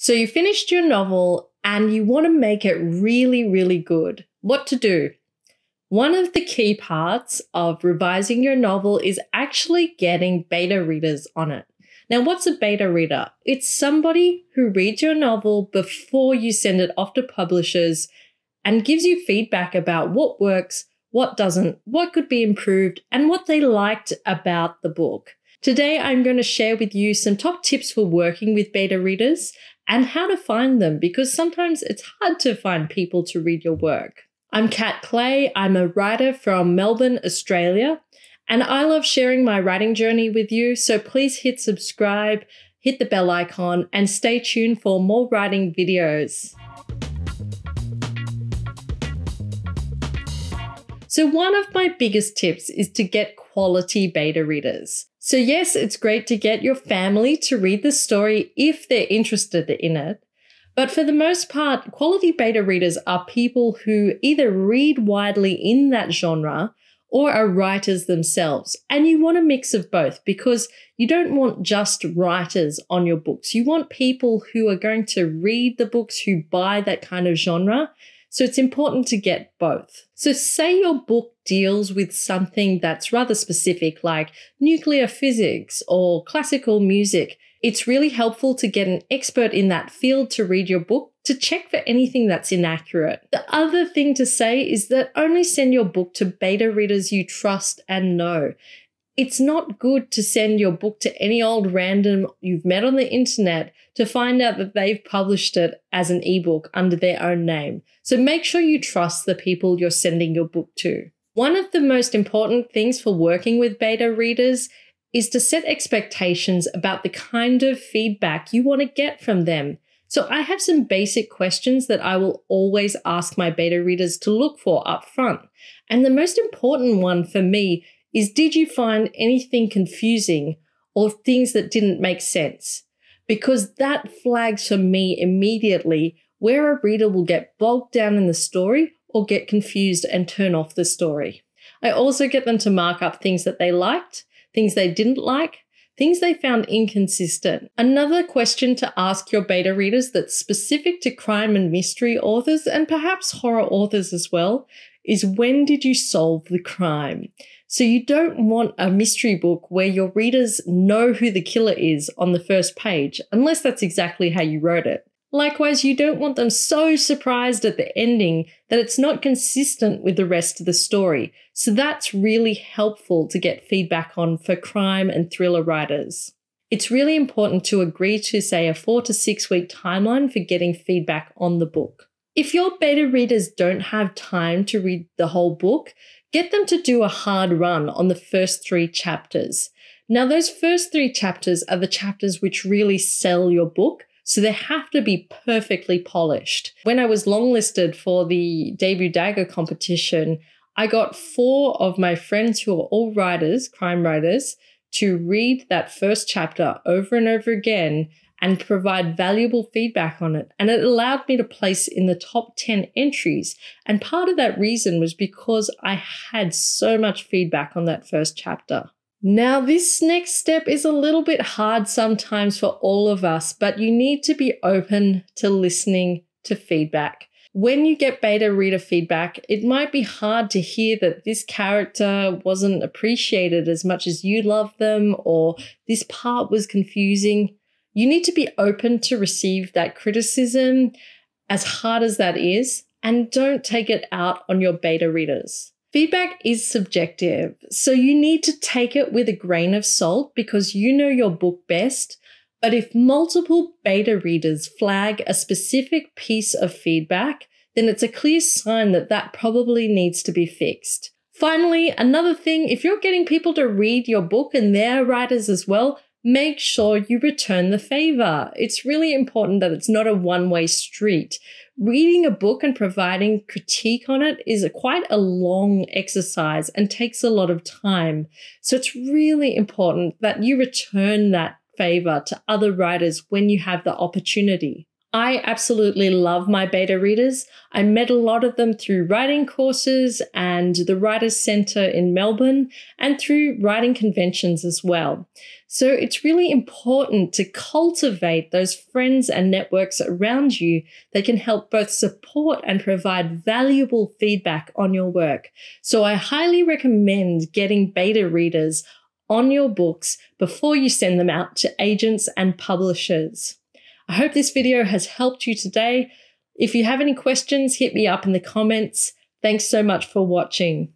So you finished your novel and you want to make it really, really good. What to do? One of the key parts of revising your novel is actually getting beta readers on it. Now, what's a beta reader? It's somebody who reads your novel before you send it off to publishers and gives you feedback about what works, what doesn't, what could be improved, and what they liked about the book. Today, I'm going to share with you some top tips for working with beta readers and how to find them, because sometimes it's hard to find people to read your work. I'm Kat Clay. I'm a writer from Melbourne, Australia, and I love sharing my writing journey with you. So please hit subscribe, hit the bell icon, and stay tuned for more writing videos. So one of my biggest tips is to get quality beta readers. So yes, it's great to get your family to read the story if they're interested in it. But for the most part, quality beta readers are people who either read widely in that genre or are writers themselves. And you want a mix of both, because you don't want just writers on your books. You want people who are going to read the books, who buy that kind of genre. So it's important to get both. So say your book deals with something that's rather specific, like nuclear physics or classical music. It's really helpful to get an expert in that field to read your book to check for anything that's inaccurate. The other thing to say is that only send your book to beta readers you trust and know. It's not good to send your book to any old random you've met on the internet to find out that they've published it as an ebook under their own name. So make sure you trust the people you're sending your book to. One of the most important things for working with beta readers is to set expectations about the kind of feedback you want to get from them. So I have some basic questions that I will always ask my beta readers to look for up front. And the most important one for me is, did you find anything confusing or things that didn't make sense? Because that flags for me immediately where a reader will get bogged down in the story or get confused and turn off the story. I also get them to mark up things that they liked, things they didn't like, things they found inconsistent. Another question to ask your beta readers that's specific to crime and mystery authors, and perhaps horror authors as well, is, when did you solve the crime? So you don't want a mystery book where your readers know who the killer is on the first page, unless that's exactly how you wrote it. Likewise, you don't want them so surprised at the ending that it's not consistent with the rest of the story. So that's really helpful to get feedback on for crime and thriller writers. It's really important to agree to, say, a 4 to 6 week timeline for getting feedback on the book. If your beta readers don't have time to read the whole book, get them to do a hard run on the first 3 chapters. Now, those first 3 chapters are the chapters which really sell your book, so they have to be perfectly polished. When I was longlisted for the Debut Dagger competition, I got 4 of my friends who are all writers, crime writers, to read that first chapter over and over again and provide valuable feedback on it. And it allowed me to place in the top 10 entries. And part of that reason was because I had so much feedback on that first chapter. Now, this next step is a little bit hard sometimes for all of us, but you need to be open to listening to feedback. When you get beta reader feedback, it might be hard to hear that this character wasn't appreciated as much as you loved them, or this part was confusing. You need to be open to receive that criticism, as hard as that is, and don't take it out on your beta readers. Feedback is subjective, so you need to take it with a grain of salt because you know your book best. But if multiple beta readers flag a specific piece of feedback, then it's a clear sign that that probably needs to be fixed. Finally, another thing, if you're getting people to read your book and they're writers as well, make sure you return the favor. It's really important that it's not a one-way street. Reading a book and providing critique on it is quite a long exercise and takes a lot of time. So it's really important that you return that favor to other writers when you have the opportunity. I absolutely love my beta readers. I met a lot of them through writing courses and the Writers' Centre in Melbourne and through writing conventions as well. So it's really important to cultivate those friends and networks around you that can help both support and provide valuable feedback on your work. So I highly recommend getting beta readers on your books before you send them out to agents and publishers. I hope this video has helped you today. If you have any questions, hit me up in the comments. Thanks so much for watching.